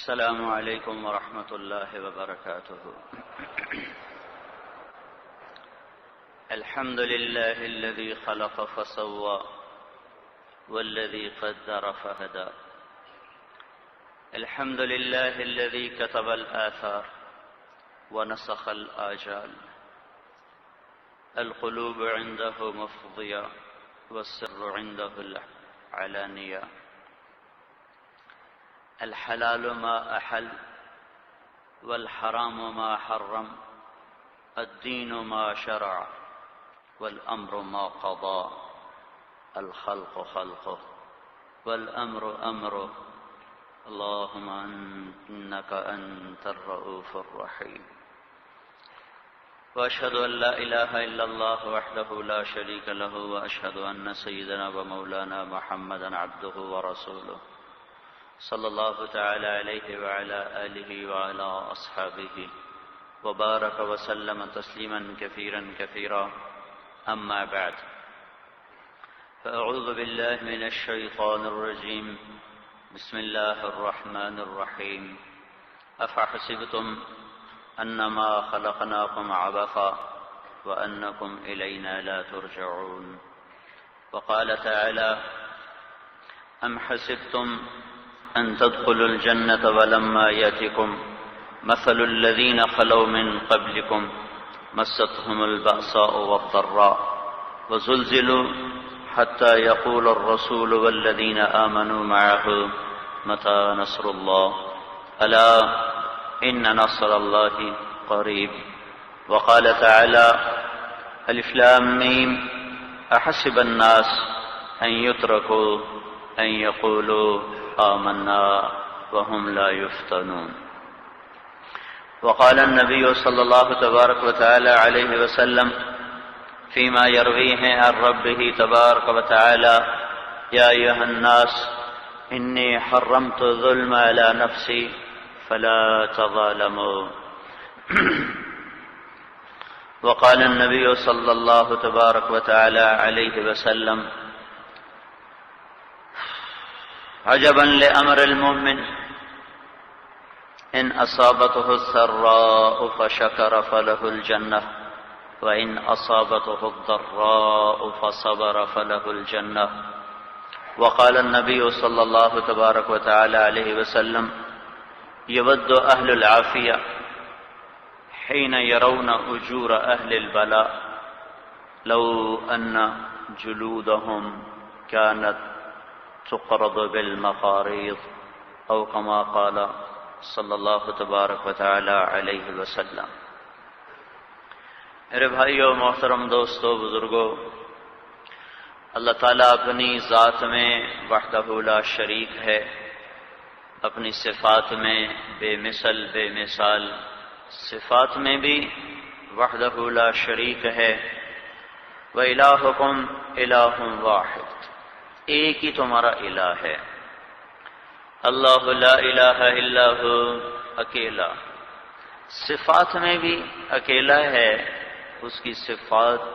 السلام عليكم ورحمة الله وبركاته. الحمد لله الذي خلق فسوى والذي قدر فهدى. الحمد لله الذي كتب الآثار ونسخ الآجال. القلوب عنده مفضية والسر عنده العلانية. الحلال ما أحل والحرام ما حرم. الدين ما شرع والأمر ما قضى. الخلق خلقه والأمر أمره. اللهم إنك أنت الرؤوف الرحيم. وأشهد أن لا إله إلا الله وحده لا شريك له وأشهد أن سيدنا ومولانا محمدا عبده ورسوله صلى الله تعالى عليه وعلى آله وعلى أصحابه وبارك وسلم تسليما كثيرا كثيرا. أما بعد، فأعوذ بالله من الشيطان الرجيم. بسم الله الرحمن الرحيم. أفحسبتم أنما خلقناكم عبثا وأنكم إلينا لا ترجعون. وقال تعالى: أم حسبتم أن تدخلوا الجنة ولما يأتكم مثل الذين خلوا من قبلكم مستهم البأساء والضراء وزلزلوا حتى يقول الرسول والذين آمنوا معه متى نصر الله ألا إن نصر الله قريب. وقال تعالى: ألف لام ميم أحسب الناس أن يتركوا أن يقولوا آمنا وهم لا يفتنون. وقال النبي صلى الله تبارك وتعالى عليه وسلم فيما يرويه عن ربه تبارك وتعالى: يا أيها الناس إني حرمت الظلم على نفسي فلا تظالموا. وقال النبي صلى الله تبارك وتعالى عليه وسلم: عجبا لأمر المؤمن إن أصابته السراء فشكر فله الجنة وإن أصابته الضراء فصبر فله الجنة. وقال النبي صلى الله تبارك وتعالى عليه وسلم: يود أهل العافية حين يرون أجور أهل البلاء لو أن جلودهم كانت تقرض بالمقاريض أو كما قال صلی اللہ تبارک و تعالی علیہ وسلم. میرے بھائیو، محترم دوستو، بزرگو، اللہ تعالیٰ اپنی ذات میں وحدہ لا شریک ہے، اپنی صفات میں بے مثل بے مثال، صفات میں بھی وحدہ لا شریک ہے. وَإِلَٰهُكُمْ إِلَٰهٌ وَاحِدٌ، ایک ہی تمہارا الہ ہے. اللہ لا الہ الا ہو، اکیلا. صفات میں بھی اکیلا ہے، اس کی صفات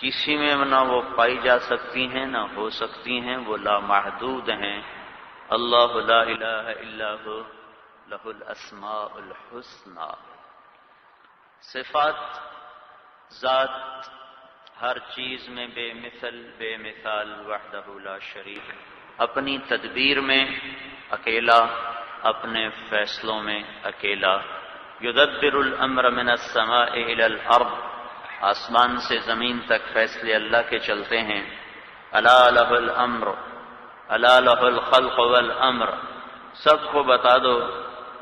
کسی میں نہ وہ پائی جا سکتی ہیں نہ ہو سکتی ہیں، وہ لامحدود ہیں. اللہ لا الہ الا ہو لہ الاسماء الحسنی. صفات ذات ہر چیز میں بے مثل بے مثال وحدہ لا شریک، اپنی تدبیر میں اکیلا، اپنے فیصلوں میں اکیلا. یدبر الامر من السماء الى الارض، آسمان سے زمین تک فیصلے اللہ کے چلتے ہیں. الا لہ الامر الا لہ الخلق والامر. سب کو بتا دو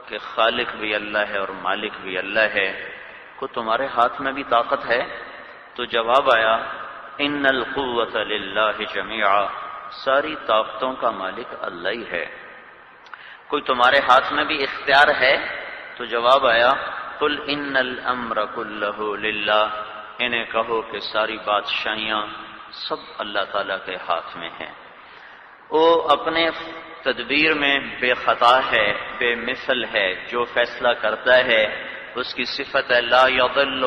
کہ خالق بھی اللہ ہے اور مالک بھی اللہ ہے. کو تمہارے ہاتھ میں بھی طاقت ہے؟ تو جواب آیا: ان القوۃ للہ جمیعا، ساری طاقتوں کا مالک اللہ ہی ہے. کوئی تمہارے ہاتھ میں بھی اختیار ہے؟ تو جواب آیا: قل ان الامر کلہ للہ، انہیں کہو کہ ساری بادشاہیاں سب اللہ تعالیٰ کے ہاتھ میں ہیں. وہ اپنے تدبیر میں بے خطا ہے، بے مثل ہے. جو فیصلہ کرتا ہے اس کی صفت ہے لا یضل،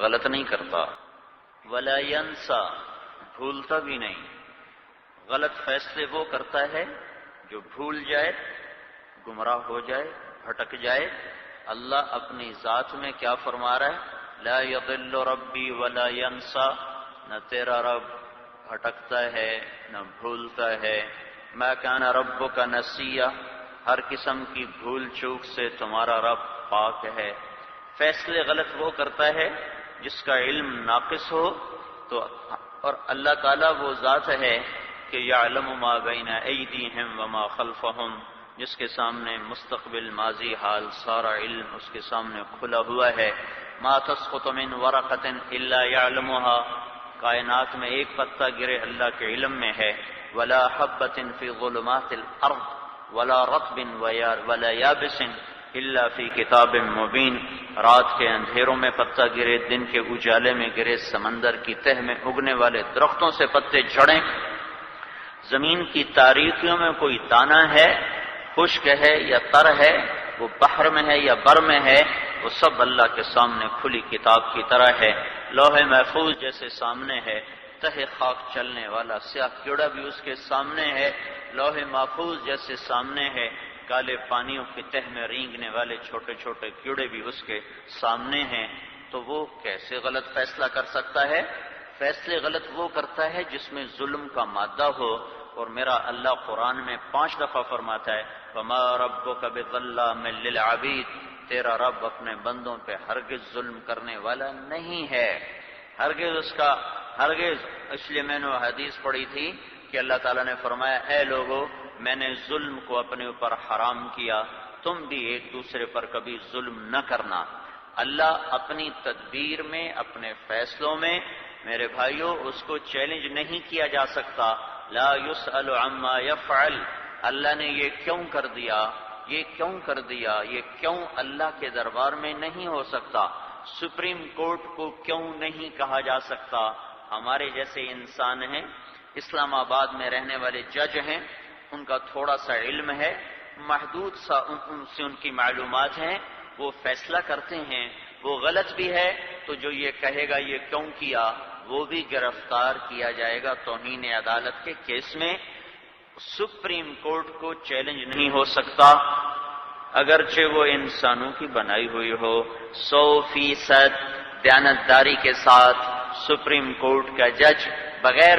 غلط نہیں کرتا. ولا ینسا، بھولتا بھی نہیں. غلط فیصلے وہ کرتا ہے جو بھول جائے گمراہ ہو جائے، بھٹک جائے، اللہ اپنی ذات میں کیا فرما رہا ہے؟ لا یضل ربی ولا ینسا، نہ تیرا رب بھٹکتا ہے نہ بھولتا ہے۔ ما کان ربک نسیا، ہر قسم کی بھول چوک سے تمہارا رب پاک ہے۔ فیصلے غلط وہ کرتا ہے جس کا علم ناقص ہو، تو اور اللہ تعالیٰ وہ ذات ہے کہ یعلم ما بین ایدیہم وما خلفہم، جس کے سامنے مستقبل ماضی حال سارا علم اس کے سامنے کھلا ہوا ہے۔ ما تسقط من ورقۃ الا یعلمها، کائنات میں ایک پتا گرے اللہ کے علم میں ہے۔ ولا حبۃ فی ظلمات الارض ولا رطب ولا یابس الا فی کتاب مبین، رات کے اندھیروں میں پتا گرے، دن کے اجالے میں گرے، سمندر کی تہ میں اگنے والے درختوں سے پتے جھڑیں، زمین کی تاریکیوں میں کوئی دانہ ہے، خشک ہے یا تر ہے، وہ بحر میں ہے یا بر میں ہے، وہ سب اللہ کے سامنے کھلی کتاب کی طرح ہے۔ لوح محفوظ جیسے سامنے ہے، تہ خاک چلنے والا سیاہ کیڑا بھی اس کے سامنے ہے، لوح محفوظ جیسے سامنے ہے، کالے پانیوں کی تہ میں رینگنے والے چھوٹے چھوٹے کیڑے بھی اس کے سامنے ہیں۔ تو وہ کیسے غلط فیصلہ کر سکتا ہے؟ فیصلے غلط وہ کرتا ہے جس میں ظلم کا مادہ ہو، اور میرا اللہ قرآن میں 5 دفعہ فرماتا ہے وَمَا رَبُّكَ بِظَلَّامٍ لِّلْعَبِيدِ، تیرا رب اپنے بندوں پہ ہرگز ظلم کرنے والا نہیں ہے، ہرگز۔ اس لیے میں نے حدیث پڑھی تھی کہ اللہ تعالیٰ نے فرمایا اے لوگو، میں نے ظلم کو اپنے اوپر حرام کیا، تم بھی ایک دوسرے پر کبھی ظلم نہ کرنا۔ اللہ اپنی تدبیر میں، اپنے فیصلوں میں، میرے بھائیوں، اس کو چیلنج نہیں کیا جا سکتا۔ لا يسأل عما يفعل، اللہ نے یہ کیوں کر دیا، یہ کیوں کر دیا، یہ کیوں اللہ کے دربار میں نہیں ہو سکتا۔ سپریم کورٹ کو کیوں نہیں کہا جا سکتا؟ ہمارے جیسے انسان ہیں، اسلام آباد میں رہنے والے جج ہیں، ان کا تھوڑا سا علم ہے، محدود سا ان سے ان کی معلومات ہیں، وہ فیصلہ کرتے ہیں، وہ غلط بھی ہے تو جو یہ کہے گا یہ کیوں کیا، وہ بھی گرفتار کیا جائے گا توہین عدالت کے کیس میں۔ سپریم کورٹ کو چیلنج نہیں ہو سکتا، اگرچہ وہ انسانوں کی بنائی ہوئی ہو۔ 100% دیانتداری کے ساتھ سپریم کورٹ کا جج بغیر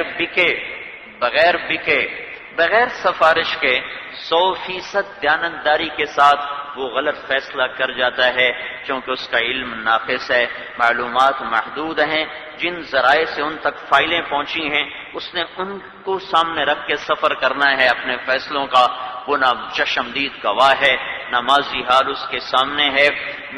سفارش کے 100% دیانتداری کے ساتھ وہ غلط فیصلہ کر جاتا ہے، کیونکہ اس کا علم ناقص ہے، معلومات محدود ہیں، جن ذرائع سے ان تک فائلیں پہنچی ہیں اس نے ان کو سامنے رکھ کے سفر کرنا ہے اپنے فیصلوں کا۔ وہ نہ چشمدید گواہ ہے، نہ ماضی حال اس کے سامنے ہے۔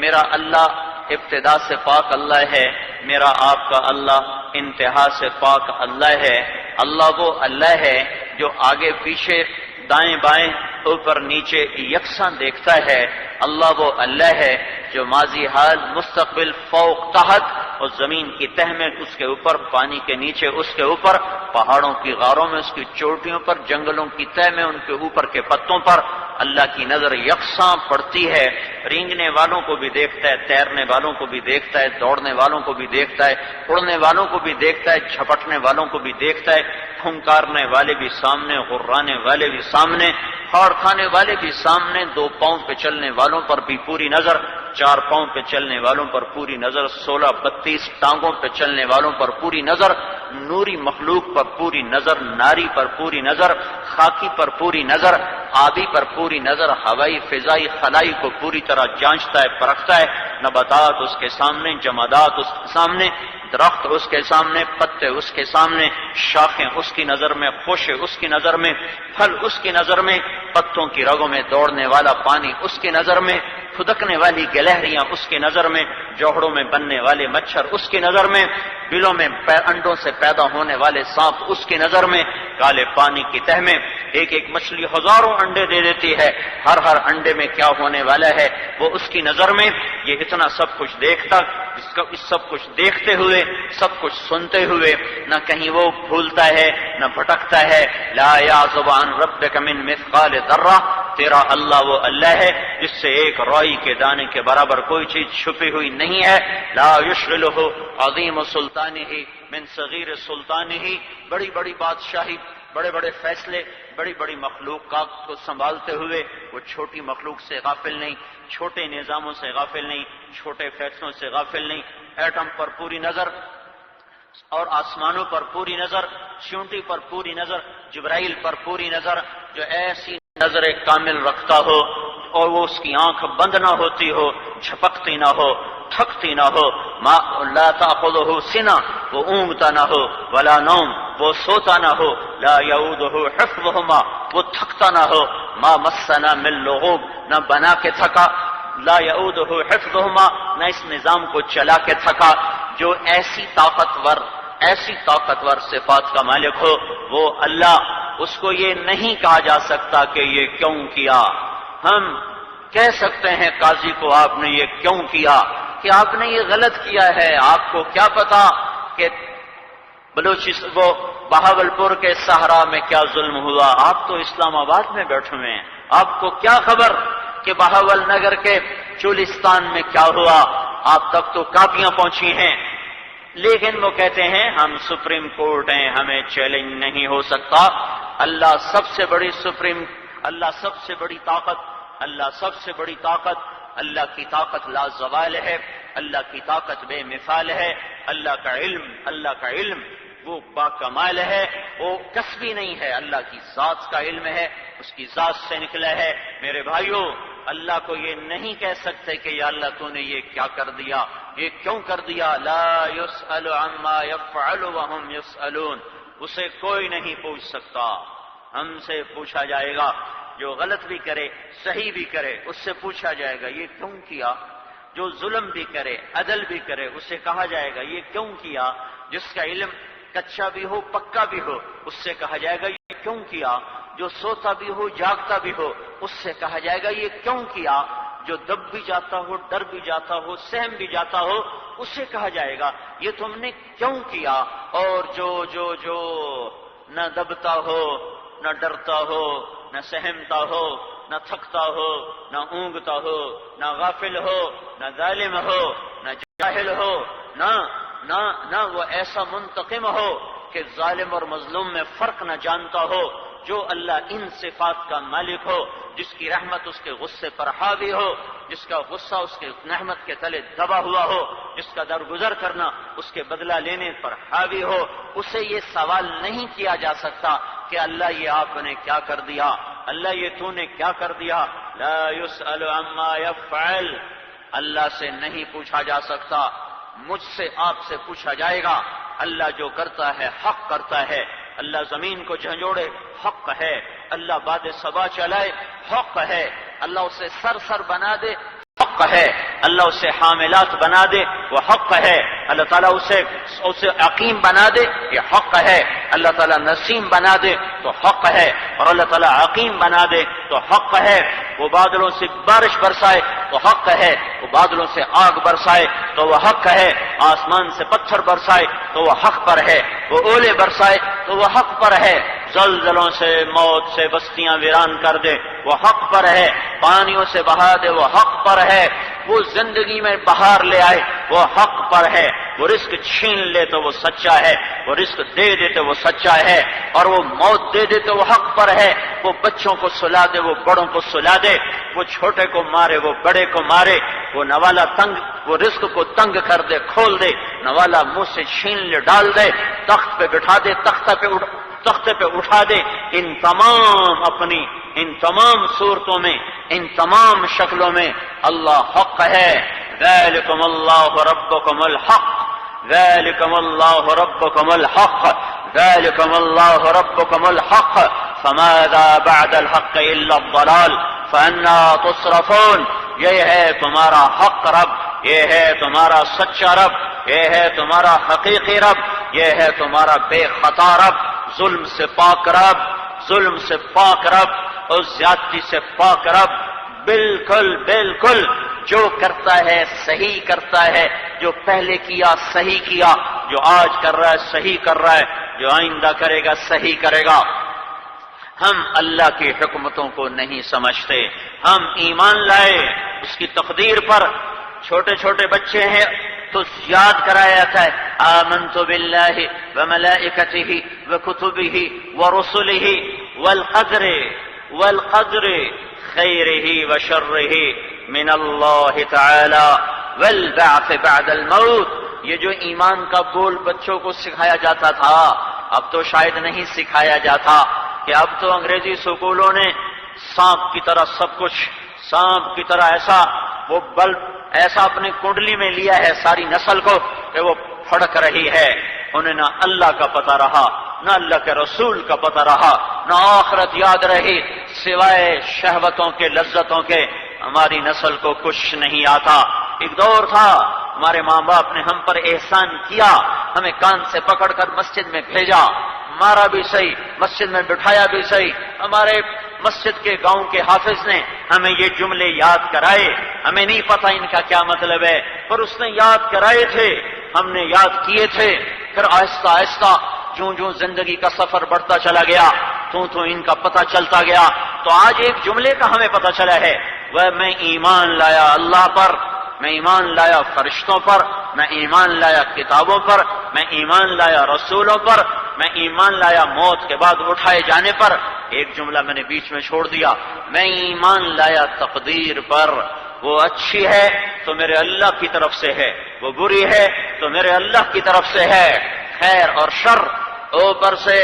میرا اللہ ابتدا سے پاک اللہ ہے، میرا آپ کا اللہ انتہا سے پاک اللہ ہے۔ اللہ وہ اللہ ہے جو آگے پیچھے دائیں بائیں اوپر نیچے یکساں دیکھتا ہے۔ اللہ وہ اللہ ہے جو ماضی حال مستقبل فوق تحت اور زمین کی تہ میں اس کے اوپر، پانی کے نیچے اس کے اوپر، پہاڑوں کی غاروں میں اس کی چوٹیوں پر، جنگلوں کی تہ میں ان کے اوپر کے پتوں پر اللہ کی نظر یکساں پڑتی ہے۔ رینگنے والوں کو بھی دیکھتا ہے، تیرنے والوں کو بھی دیکھتا ہے، دوڑنے والوں کو بھی دیکھتا ہے، اڑنے والوں کو بھی دیکھتا ہے، جھپٹنے والوں کو بھی دیکھتا ہے، پھنکارنے والے بھی سامنے، غرانے والے بھی سامنے، پھاڑ کھانے والے بھی سامنے، 2 پاؤں پہ چلنے والوں پر بھی پوری نظر، 4 پاؤں پہ چلنے والوں پر پوری نظر، 16-32 ٹانگوں پہ چلنے والوں پر پوری نظر، نوری مخلوق پر پوری نظر، ناری پر پوری نظر، خاکی پر پوری نظر، آبی پر پوری نظر، ہوائی، فضائی، خلائی کو پوری طرح جانچتا ہے، پرکھتا ہے۔ نباتات اس کے سامنے، جمادات اس کے سامنے، درخت اس کے سامنے، پتے اس کے سامنے، شاخیں اس کی نظر میں، خوشے اس کی نظر میں، پھل اس کی نظر میں، پتوں کی رگوں میں دوڑنے والا پانی اس کی نظر میں، پھدکنے والی گلہریاں اس کی نظر میں، جوہڑوں میں بننے والے مچھر اس کی نظر میں، بلوں میں انڈوں سے پیدا ہونے والے سانپ اس کی نظر میں، کالے پانی کی تہ میں ایک ایک مچھلی ہزاروں انڈے دے دیتی ہے، ہر انڈے میں کیا ہونے والا ہے وہ اس کی نظر میں۔ یہ اتنا سب کچھ دیکھتا، اس سب کچھ دیکھتے ہوئے، سب کچھ سنتے ہوئے، نہ کہیں وہ بھولتا ہے نہ بھٹکتا ہے۔ لا یعزب عن ربک من مثقال ذرہ، تیرا اللہ وہ اللہ ہے جس سے ایک رائی کے دانے کے برابر کوئی چیز چھپی ہوئی نہیں ہے۔ لا یشغلہ عظیم سلطانہ من صغیر سلطانہ، بڑی بڑی بادشاہی بڑے بڑے فیصلے بڑی بڑی مخلوقات کو سنبھالتے ہوئے وہ چھوٹی مخلوق سے غافل نہیں، چھوٹے نظاموں سے غافل نہیں، چھوٹے فیصلوں سے غافل نہیں، ایٹم پر پوری نظر اور آسمانوں پر پوری نظر، چیونٹی پر پوری نظر، جبرائیل پر پوری نظر، جو ایسی نظر کامل رکھتا ہو اور وہ اس کی آنکھ بند نہ ہوتی ہو، جھپکتی نہ ہو، تھکتی نہ ہو، ما لا تأخذہ سنہ، وہ اونگتا نہ ہو، ولا نوم، وہ سوتا نہ ہو، لا یعودہ حفظہما، وہ تھکتا نہ ہو، ما مسنا من لغوب، نہ بنا کے تھکا، لا یعودہ حفظہما، نہ اس نظام کو چلا کے تھکا، جو ایسی طاقتور صفات کا مالک ہو وہ اللہ، اس کو یہ نہیں کہا جا سکتا کہ یہ کیوں کیا۔ ہم کہہ سکتے ہیں قاضی کو آپ نے یہ کیوں کیا، کہ آپ نے یہ غلط کیا ہے، آپ کو کیا پتا کہ وہ بہاولپور کے صحرا میں کیا ظلم ہوا، آپ تو اسلام آباد میں بیٹھے ہوئے ہیں، آپ کو کیا خبر کہ بہاول نگر کے چولستان میں کیا ہوا، آپ تک تو کاپیاں پہنچی ہیں۔ لیکن وہ کہتے ہیں ہم سپریم کورٹ ہیں، ہمیں چیلنج نہیں ہو سکتا۔ اللہ سب سے بڑی اللہ سب سے بڑی طاقت، اللہ کی طاقت لا زوال ہے، اللہ کی طاقت بے مثال ہے، اللہ کا علم وہ باکمال ہے، وہ کسبی نہیں ہے، اللہ کی ذات کا علم ہے، اس کی ذات سے نکلا ہے۔ میرے بھائیوں، اللہ کو یہ نہیں کہہ سکتے کہ یا اللہ تو نے یہ کیا کر دیا، یہ کیوں کر دیا۔ لا يسأل عما يفعل وهم يسألون، اسے کوئی نہیں پوچھ سکتا، ہم سے پوچھا جائے گا۔ جو غلط بھی کرے صحیح بھی کرے اس سے پوچھا جائے گا یہ کیوں کیا، جو ظلم بھی کرے عدل بھی کرے اسے کہا جائے گا یہ کیوں کیا، جس کا علم کچا بھی ہو پکا بھی ہو اس سے کہا جائے گا یہ کیوں کیا، جو سوتا بھی ہو جاگتا بھی ہو اس سے کہا جائے گا یہ کیوں کیا، جو دب بھی جاتا ہو ڈر بھی جاتا ہو سہم بھی جاتا ہو اسے کہا جائے گا یہ تم نے کیوں کیا۔ اور جو نہ دبتا ہو، نہ ڈرتا ہو، نہ سہمتا ہو، نہ تھکتا ہو، نہ اونگتا ہو، نہ غافل ہو، نہ ظالم ہو، نہ جاہل ہو، نہ وہ ایسا منتقم ہو کہ ظالم اور مظلوم میں فرق نہ جانتا ہو، جو اللہ ان صفات کا مالک ہو، جس کی رحمت اس کے غصے پر حاوی ہو، جس کا غصہ اس کے رحمت کے تلے دبا ہوا ہو، جس کا درگزر کرنا اس کے بدلہ لینے پر حاوی ہو، اسے یہ سوال نہیں کیا جا سکتا کہ اللہ یہ آپ نے کیا کر دیا، اللہ یہ تو نے کیا کر دیا۔ لا يسأل عما يفعل، اللہ سے نہیں پوچھا جا سکتا، مجھ سے آپ سے پوچھا جائے گا۔ اللہ جو کرتا ہے حق کرتا ہے، اللہ زمین کو جھنجھوڑے حق ہے، اللہ باد صبا چلائے حق ہے، اللہ اسے سر بنا دے حق ہے، اللہ اسے حاملات بنا دے وہ حق ہے، اللہ تعالیٰ اسے عقیم بنا دے یہ حق ہے، اللہ تعالیٰ نسیم بنا دے تو حق ہے، اور اللہ تعالیٰ عقیم بنا دے تو حق ہے، وہ بادلوں سے بارش برسائے تو حق ہے، وہ بادلوں سے آگ برسائے تو وہ حق ہے، آسمان سے پتھر برسائے تو وہ حق پر ہے، وہ اولے برسائے تو وہ حق پر ہے، زلزلوں سے موت سے بستیاں ویران کر دے وہ حق پر ہے، پانیوں سے بہا دے وہ حق پر ہے، وہ زندگی میں بہار لے آئے وہ حق پر ہے، وہ رزق چھین لے تو وہ سچا ہے، وہ رزق دے دے تو وہ سچا ہے، اور وہ موت دے دے تو وہ حق پر ہے، وہ بچوں کو سلا دے وہ بڑوں کو سلا دے، وہ چھوٹے کو مارے وہ بڑے کو مارے، وہ نوالا وہ رزق کو تنگ کر دے کھول دے، نوالا منہ سے چھین لے ڈال دے، تخت پہ بٹھا دے تختے پہ اٹھا دے، ان تمام صورتوں میں ان تمام شکلوں میں اللہ حق ہے۔ ذالکم اللہ ربکم الحق، ذالکم اللہ ربکم الحق، ذالکم اللہ ربکم الحق، فماذا بعد الحق الا الضلال فانا تصرفون۔ یہ ہے تمہارا حق رب، یہ ہے تمہارا سچا رب، یہ ہے تمہارا حقیقی رب، یہ ہے تمہارا بے خطا رب، ظلم سے پاک رب اور زیادتی سے پاک رب، بالکل جو کرتا ہے صحیح کرتا ہے، جو پہلے کیا صحیح کیا، جو آج کر رہا ہے صحیح کر رہا ہے، جو آئندہ کرے گا صحیح کرے گا۔ ہم اللہ کی حکمتوں کو نہیں سمجھتے، ہم ایمان لائے اس کی تقدیر پر۔ چھوٹے چھوٹے بچے ہیں تو یاد کرایا جاتا ہے آمنت باللہ وملائکتہ وکتبہ ورسلہ والقدر خیرہ وشرہ من اللہ تعالی والبعث بعد الموت. یہ جو ایمان کا بول بچوں کو سکھایا جاتا تھا اب تو شاید نہیں سکھایا جاتا، کہ اب تو انگریزی سکولوں نے سانپ کی طرح سب کچھ، سانپ کی طرح ایسا وہ بلب ایسا اپنی کنڈلی میں لیا ہے ساری نسل کو کہ وہ پھڑک رہی ہے. انہیں نہ اللہ کا پتہ رہا، نہ اللہ کے رسول کا پتہ رہا، نہ آخرت یاد رہی، سوائے شہوتوں کے لذتوں کے ہماری نسل کو کچھ نہیں آتا. ایک دور تھا ہمارے ماں باپ نے ہم پر احسان کیا، ہمیں کان سے پکڑ کر مسجد میں بھیجا، مارا بھی صحیح، مسجد میں بٹھایا بھی صحیح. ہمارے مسجد کے گاؤں کے حافظ نے ہمیں یہ جملے یاد کرائے، ہمیں نہیں پتہ ان کا کیا مطلب ہے، پر اس نے یاد کرائے تھے، ہم نے یاد کیے تھے. پھر آہستہ آہستہ جوں جوں زندگی کا سفر بڑھتا چلا گیا تو ان کا پتہ چلتا گیا. تو آج ایک جملے کا ہمیں پتہ چلا ہے، وہ میں ایمان لایا اللہ پر، میں ایمان لایا فرشتوں پر، میں ایمان لایا کتابوں پر، میں ایمان لایا رسولوں پر، میں ایمان لایا موت کے بعد اٹھائے جانے پر. ایک جملہ میں نے بیچ میں چھوڑ دیا، میں ایمان لایا تقدیر پر. وہ اچھی ہے تو میرے اللہ کی طرف سے ہے، وہ بری ہے تو میرے اللہ کی طرف سے ہے. خیر اور شر اوپر سے،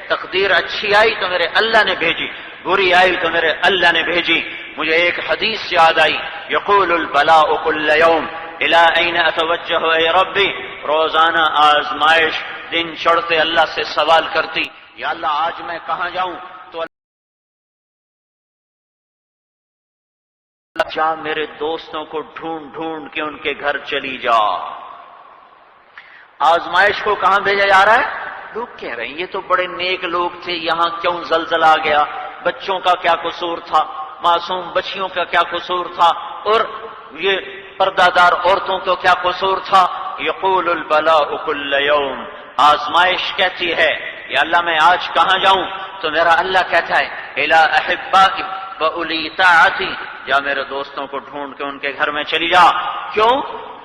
تقدیر اچھی آئی تو میرے اللہ نے بھیجی، بری آئی تو میرے اللہ نے بھیجی. مجھے ایک حدیث یاد آئی، یقول البلاء کل یوم الی این اتوجہ اے ربی. روزانہ آزمائش دن چڑھتے اللہ سے سوال کرتی، یا اللہ آج میں کہاں جاؤں؟ تو اللہ جا میرے دوستوں کو ڈھونڈ ڈھونڈ کے ان کے گھر چلی جا. آزمائش کو کہاں بھیجا جا رہا ہے؟ لوگ کہہ رہے ہیں یہ تو بڑے نیک لوگ تھے، یہاں کیوں زلزلہ آ گیا؟ بچوں کا کیا قصور تھا؟ معصوم بچیوں کا کیا قصور تھا؟ اور یہ پردہ دار عورتوں کو کیا قصور تھا؟ یقول البلاء کل یوم، آزمائش کہتی ہے یا اللہ میں آج کہاں جاؤں؟ تو میرا اللہ کہتا ہے الی احبائی واولی طاعتی، جا میرے دوستوں کو ڈھونڈ کے ان کے گھر میں چلی جا. کیوں؟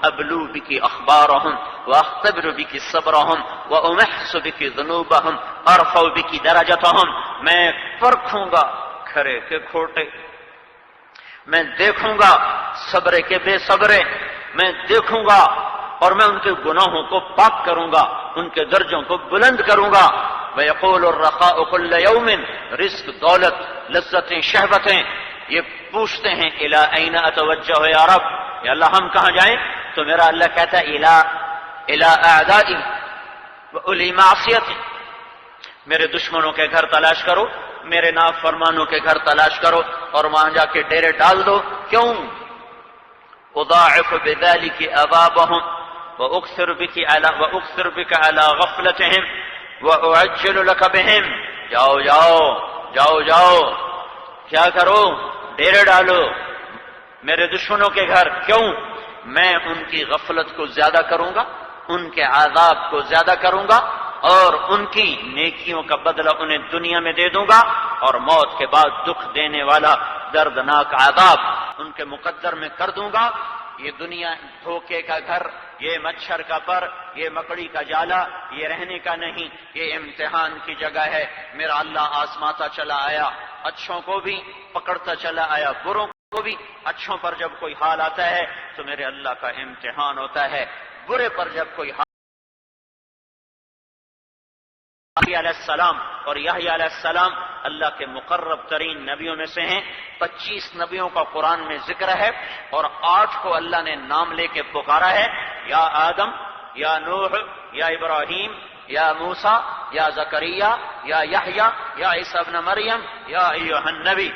ابلو بکی اخبارہم واختبر بکی صبرہم وامحص بکی ذنوبہم ارفع بکی درجتہم. میں پرکھوں گا کھرے کے کھوٹے، میں دیکھوں گا صبرے کے بے صبرے، میں دیکھوں گا اور میں ان کے گناہوں کو پاک کروں گا، ان کے درجوں کو بلند کروں گا. وَيَقُولُ الرَّخَاءُ كُلَّ يَوْمٍ، رزق دولت لذتیں شہوتیں یہ پوچھتے ہیں اِلَىٰ أَيْنَ أَتَوَجَّهُ يَا رب، یا اللہ ہم کہاں جائیں؟ تو میرا اللہ کہتا ہے اِلَىٰ أَعْدَائِي وَأُولِي مَعْصِيَتِي، میرے دشمنوں کے گھر تلاش کرو، میرے نافرمانوں کے گھر تلاش کرو اور وہاں جا کے ڈیرے ڈال دو. کیوں؟ اضاعف بذلك عذابهم واكثر بك على غفلتهم واعجل لك بهم. جاؤ جاؤ جاؤ جاؤ، کیا کرو؟ ڈیرے ڈالو میرے دشمنوں کے گھر. کیوں؟ میں ان کی غفلت کو زیادہ کروں گا، ان کے عذاب کو زیادہ کروں گا، اور ان کی نیکیوں کا بدلہ انہیں دنیا میں دے دوں گا، اور موت کے بعد دکھ دینے والا دردناک عذاب ان کے مقدر میں کر دوں گا. یہ دنیا دھوکے کا گھر، یہ مچھر کا پر، یہ مکڑی کا جالا، یہ رہنے کا نہیں، یہ امتحان کی جگہ ہے. میرا اللہ آزماتا چلا آیا، اچھوں کو بھی پکڑتا چلا آیا، بروں کو بھی. اچھوں پر جب کوئی حال آتا ہے تو میرے اللہ کا امتحان ہوتا ہے، برے پر جب کوئی حال. علیہ السلام اور یحییٰ علیہ السلام اللہ کے مقرب ترین نبیوں میں سے ہیں. 25 نبیوں کا قرآن میں ذکر ہے اور 8 کو اللہ نے نام لے کے پکارا ہے، یا آدم، یا نوح، یا ابراہیم، یا موسیٰ، یا زکریا، یا یحییٰ، یا عیسیٰ ابن مریم، یا ایھا النبی.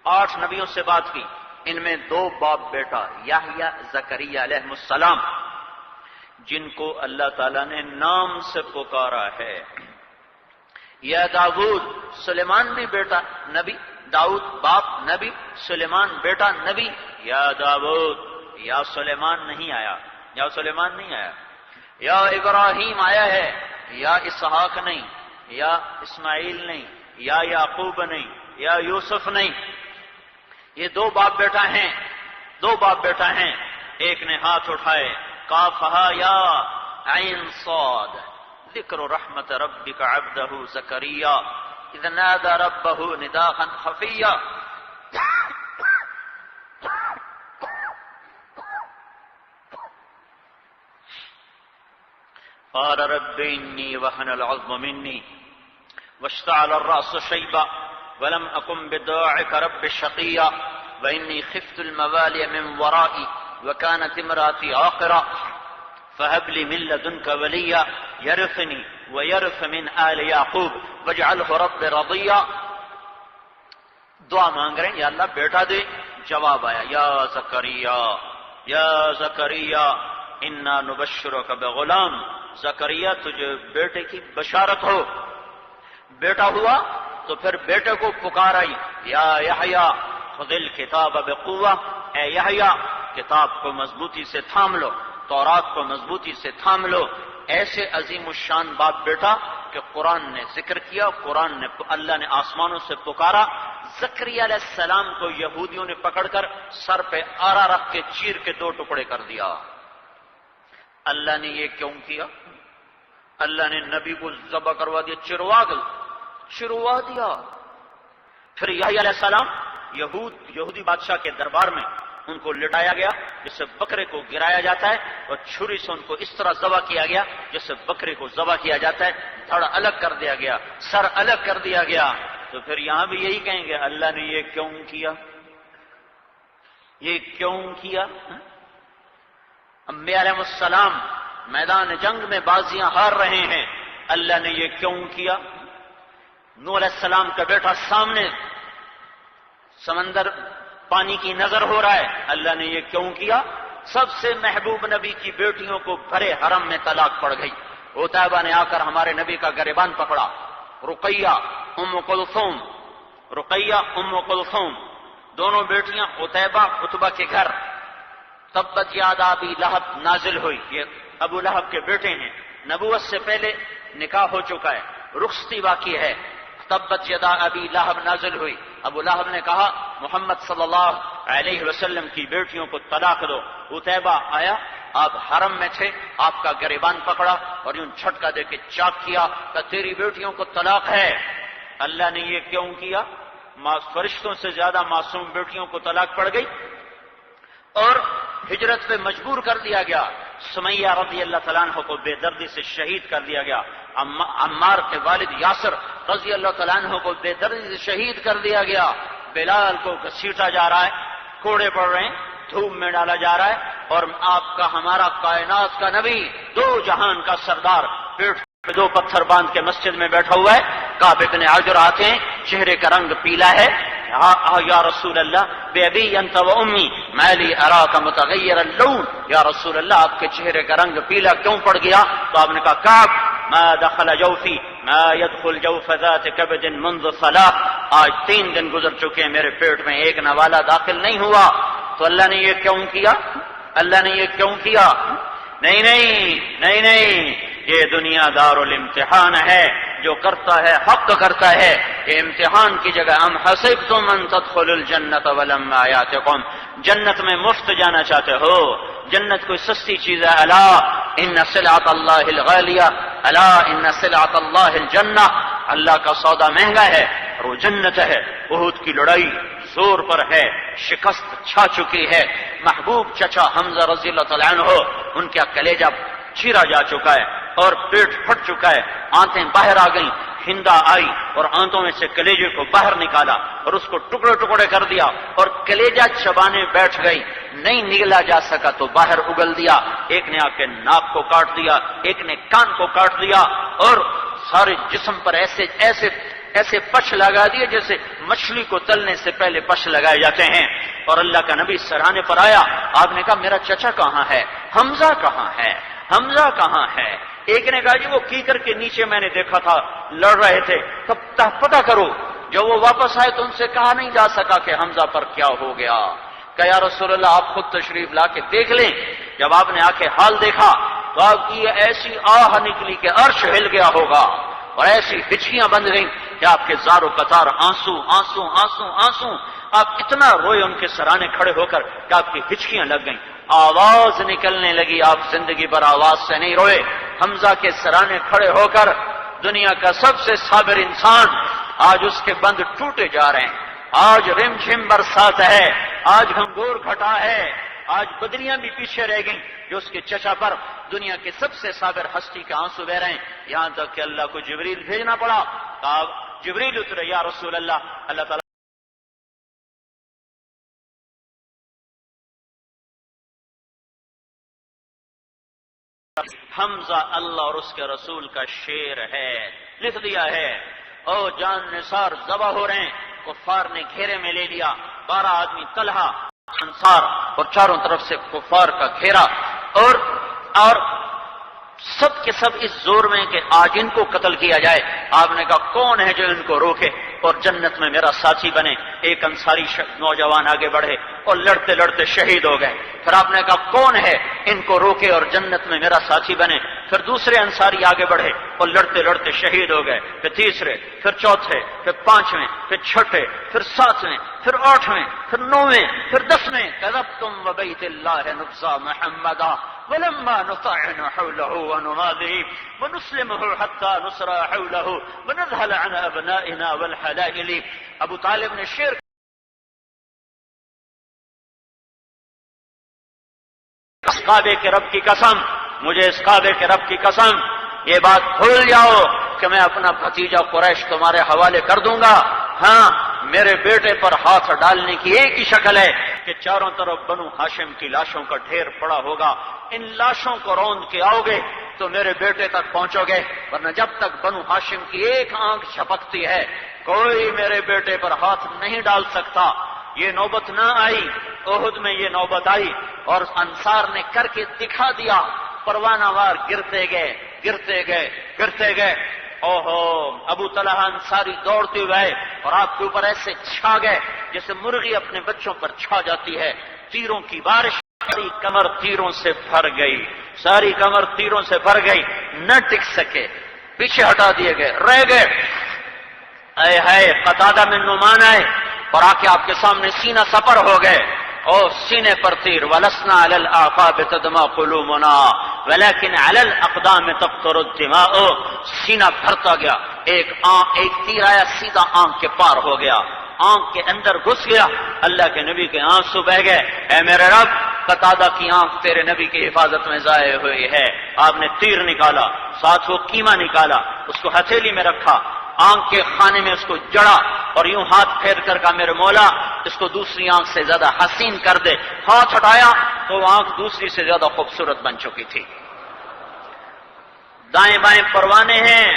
8 نبیوں سے بات کی، ان میں 2 باپ بیٹا یحییٰ زکریا علیہ السلام جن کو اللہ تعالیٰ نے نام سے پکارا ہے. یا داؤد، سلیمان بھی بیٹا نبی، داؤد باپ نبی، سلیمان بیٹا نبی. یا داؤد، یا سلیمان نہیں آیا، یا سلیمان نہیں آیا. یا ابراہیم آیا ہے، یا اسحاق نہیں، یا اسماعیل نہیں، یا یعقوب نہیں، یا یوسف نہیں. یہ 2 باپ بیٹا ہیں، 2 باپ بیٹا ہیں. ایک نے ہاتھ اٹھائے، کافہا یا عین صاد، ذکر رحمت ربک عبدہ زکریا اذ نادى ربه نداء خفيا قال رب إني وهن العظم مني واشتعل الرأس شيبا ولم أكن بداعك رب شقيا وإني خفت الموالي من ورائي وكانت امرأتي عاقرا فهب لي من لدنك وليا يرثني ويرث من آل يعقوب واجعله رب رضيا. دعا مانگ رہے ہیں یا اللہ بیٹا دے. جواب آیا یا زکریا انا نبشرک بغلام، زکریا تجھے بیٹے کی بشارت ہو. بیٹا ہوا تو پھر بیٹے کو پکار آئی، یا یحییٰ خذ الکتاب بقوہ، اے یحییٰ کتاب کو مضبوطی سے تھام لو، تورات کو مضبوطی سے تھام لو. ایسے عظیم الشان باپ بیٹا کہ قرآن نے ذکر کیا، قرآن نے اللہ نے آسمانوں سے پکارا. زکریا علیہ السلام کو یہودیوں نے پکڑ کر سر پہ آرا رکھ کے چیر کے 2 ٹکڑے کر دیا. اللہ نے یہ کیوں کیا؟ اللہ نے نبی کو ذبح کروا دیا، چروا دیا. پھر یحییٰ علیہ السلام یہودی بادشاہ کے دربار میں ان کو لٹایا گیا جسے بکرے کو گرایا جاتا ہے، اور چھری سے ان کو اس طرح ذبح کیا گیا جسے بکرے کو ذبح کیا جاتا ہے. دھڑ الگ کر دیا گیا، سر الگ کر دیا گیا. تو پھر یہاں بھی یہی کہیں گے اللہ نے یہ کیوں کیا؟ یہ کیوں کیا؟ انبیاء علیہ السلام میدان جنگ میں بازیاں ہار رہے ہیں، اللہ نے یہ کیوں کیا؟ نوح علیہ السلام کا بیٹا سامنے سمندر پانی کی نظر ہو رہا ہے، اللہ نے یہ کیوں کیا؟ سب سے محبوب نبی کی بیٹیوں کو بھرے حرم میں طلاق پڑ گئی. عتیبہ نے آ کر ہمارے نبی کا گریبان پکڑا. رقیہ ام کلثوم دونوں بیٹیاں عتیبہ عتبہ کے گھر. تبت یادا ابی لہب نازل ہوئی، یہ ابو لہب کے بیٹے ہیں، نبوت سے پہلے نکاح ہو چکا ہے، رخصتی باقی ہے. تبت یدا ابی لہب نازل ہوئی. ابو لہب نے کہا محمد صلی اللہ علیہ وسلم کی بیٹیوں کو طلاق دو. عتیبہ آیا، آپ حرم میں تھے، آپ کا گریبان پکڑا اور یوں جھٹکا دے کے چاک کیا کہ تیری بیٹیوں کو طلاق ہے. اللہ نے یہ کیوں کیا؟ فرشتوں سے زیادہ معصوم بیٹیوں کو طلاق پڑ گئی اور ہجرت پہ مجبور کر دیا گیا. سمیہ رضی اللہ تعالیٰ عنہ کو بے دردی سے شہید کر دیا گیا. عمار کے والد یاسر رضی اللہ تعالیٰ عنہ کو بے دردی سے شہید کر دیا گیا. بلال کو گھسیٹا جا رہا ہے، کوڑے پڑ رہے ہیں، دھوپ میں ڈالا جا رہا ہے، اور آپ کا ہمارا کائنات کا نبی، 2 جہان کا سردار پیٹ پہ 2 پتھر باندھ کے مسجد میں بیٹھا ہوا ہے. کعب بن عجر آتے ہیں، چہرے کا رنگ پیلا ہے. یا رسول اللہ بے ابی انت و امی ما لی اراک متغیر اللون، یا رسول اللہ آپ کے چہرے کا رنگ پیلا کیوں پڑ گیا؟ تو آپ نے کہا کعب ما دخل جوفی ما يدخل جوف ذات کبد منذ صلاح، آج 3 دن گزر چکے ہیں میرے پیٹ میں ایک نوالا داخل نہیں ہوا. تو اللہ نے یہ کیوں کیا؟ اللہ نے یہ کیوں کیا؟ نہیں، یہ دنیا دار الامتحان ہے. جو کرتا ہے حق کرتا ہے. یہ امتحان کی جگہ ام حسبتم ان تدخلوا الجنة ولما یاتکم، جنت میں مفت جانا چاہتے ہو؟ جنت کوئی سستی چیز ہے؟ الا ان سلعة اللہ الغالیہ، الا ان سلعة اللہ الجنہ، اللہ کا سودا مہنگا ہے اور وہ جنت ہے. احد کی لڑائی زور پر ہے، شکست چھا چکی ہے. محبوب چچا حمزہ رضی اللہ تعالیٰ عنہ، ان کا کلیجہ چیرا جا چکا ہے اور پیٹ پھٹ چکا ہے، آنتیں باہر آ گئیں. ہندا آئی اور آنتوں میں سے کلیجے کو باہر نکالا اور اس کو ٹکڑے ٹکڑے کر دیا اور کلیجہ چبانے بیٹھ گئی. نہیں نگلا جا سکا تو باہر اگل دیا. ایک نے آ کے ناک کو کاٹ دیا، ایک نے کان کو کاٹ دیا، اور سارے جسم پر ایسے پش لگا دیے جیسے مچھلی کو تلنے سے پہلے پش لگائے جاتے ہیں. اور اللہ کا نبی سرانے پر آیا. آپ نے کہا میرا چچا کہاں ہے؟ حمزہ کہاں ہے؟ حمزہ کہاں ہے؟ ایک نے کہا جی وہ کیکر کے نیچے میں نے دیکھا تھا، لڑ رہے تھے. تب پتہ کرو. جب وہ واپس آئے تو ان سے کہا نہیں جا سکا کہ حمزہ پر کیا ہو گیا. کہ یا رسول اللہ آپ خود تشریف لا کے دیکھ لیں. جب آپ نے آ کے حال دیکھا تو آپ کی ایسی آہ نکلی کہ عرش ہل گیا ہوگا اور ایسی ہچکیاں بند گئیں کہ آپ کے زار و قطار آنسو. آپ اتنا روئے ان کے سرانے کھڑے ہو کر کہ آپ کی ہچکیاں لگ گئیں. آواز نکلنے لگی، آپ زندگی پر آواز سے نہیں روئے۔ حمزہ کے سرانے کھڑے ہو کر دنیا کا سب سے صابر انسان، آج اس کے بند ٹوٹے جا رہے ہیں، آج رم جھم برسات ہے، آج گھنگور گھٹا ہے، آج بدریاں بھی پیچھے رہ گئیں جو اس کے چچا پر دنیا کے سب سے صابر ہستی کے آنسو بہ رہے ہیں، یہاں تک کہ اللہ کو جبریل بھیجنا پڑا۔ کہا جبریل اترے، یا رسول اللہ، اللہ تعالیٰ حمزہ اللہ اور اس کے رسول کا شعر ہے، لکھ دیا ہے۔ او جان نثار ذبح ہو رہے ہیں، کفار نے گھیرے میں لے لیا، 12 آدمی طلحہ انصار اور چاروں طرف سے کفار کا گھیرا، اور سب کے سب اس زور میں کہ آج ان کو قتل کیا جائے۔ آپ نے کہا کون ہے جو ان کو روکے اور جنت میں میرا ساتھی بنے؟ ایک انصاری نوجوان آگے بڑھے اور لڑتے لڑتے شہید ہو گئے۔ پھر آپ نے کہا کون ہے ان کو روکے اور جنت میں میرا ساتھی بنے؟ پھر دوسرے انصاری آگے بڑھے اور لڑتے لڑتے شہید ہو گئے۔ پھر تیسرے، پھر چوتھے، پھر 5ویں، پھر 6ٹھے، پھر 7ویں، پھر 8ویں، پھر 9ویں، پھر 10ویں۔ کذبتم وبیت اللہ نبزا محمدا ولما نطعن حوله ونماذه ونسلمه حتى نصرى حوله ونذهل عن ابنائنا والحلائل۔ ابو طالب نے شعر اس کعبے کے رب کی قسم، مجھے اس کعبے کے رب کی قسم، یہ بات بھول جاؤ کہ میں اپنا بھتیجا قریش تمہارے حوالے کر دوں گا۔ ہاں، میرے بیٹے پر ہاتھ ڈالنے کی ایک ہی شکل ہے کہ چاروں طرف بنو ہاشم کی لاشوں کا ڈھیر پڑا ہوگا، ان لاشوں کو روند کے آؤ گے تو میرے بیٹے تک پہنچو گے، ورنہ جب تک بنو ہاشم کی ایک آنکھ جھپکتی ہے کوئی میرے بیٹے پر ہاتھ نہیں ڈال سکتا۔ یہ نوبت نہ آئی، احد میں یہ نوبت آئی اور انصار نے کر کے دکھا دیا، پروانہ وار گرتے گئے گرتے گئے گرتے گئے۔ اوہو، ابو طلحہ انصاری دوڑتے ہوئے اور آپ کے اوپر ایسے چھا گئے جیسے مرغی اپنے بچوں پر چھا جاتی ہے، تیروں کی بارش، ساری کمر تیروں سے بھر گئی، ساری کمر تیروں سے بھر گئی، نہ ٹک سکے، پیچھے ہٹا دیے گئے، رہ گئے۔ اے ہے قتادہ میں نعمان آئے اور آ کے آپ کے سامنے سینہ سپر ہو گئے، اور سینے پر تیر، وَلَسْنَا عَلَى الْأَعْقَابِ تَدْمَا قُلُوبُنَا وَلَكِنْ عَلَى الْأَقْدَامِ تَقْطُرُ الدِّمَاءُ۔ سینہ بھرتا گیا، ایک تیر آیا سیدھا آنکھ کے پار ہو گیا، آنکھ کے اندر گھس گیا، اللہ کے نبی کے آنسو بہ گئے۔ اے میرے رب، قتادہ کی آنکھ تیرے نبی کی حفاظت میں ضائع ہوئی ہے۔ آپ نے تیر نکالا، ساتھ وہ قیمہ نکالا، اس کو ہتھیلی میں رکھا، آنکھ کے خانے میں اس کو جڑا اور یوں ہاتھ پھیر کر کہا میرے مولا اس کو دوسری آنکھ سے زیادہ حسین کر دے۔ ہاتھ ہٹایا تو وہ آنکھ دوسری سے زیادہ خوبصورت بن چکی تھی۔ دائیں بائیں پروانے ہیں،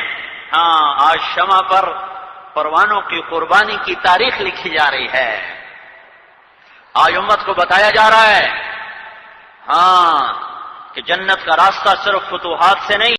ہاں آج شمع پر پروانوں کی قربانی کی تاریخ لکھی جا رہی ہے، آج امت کو بتایا جا رہا ہے ہاں کہ جنت کا راستہ صرف فتوحات سے نہیں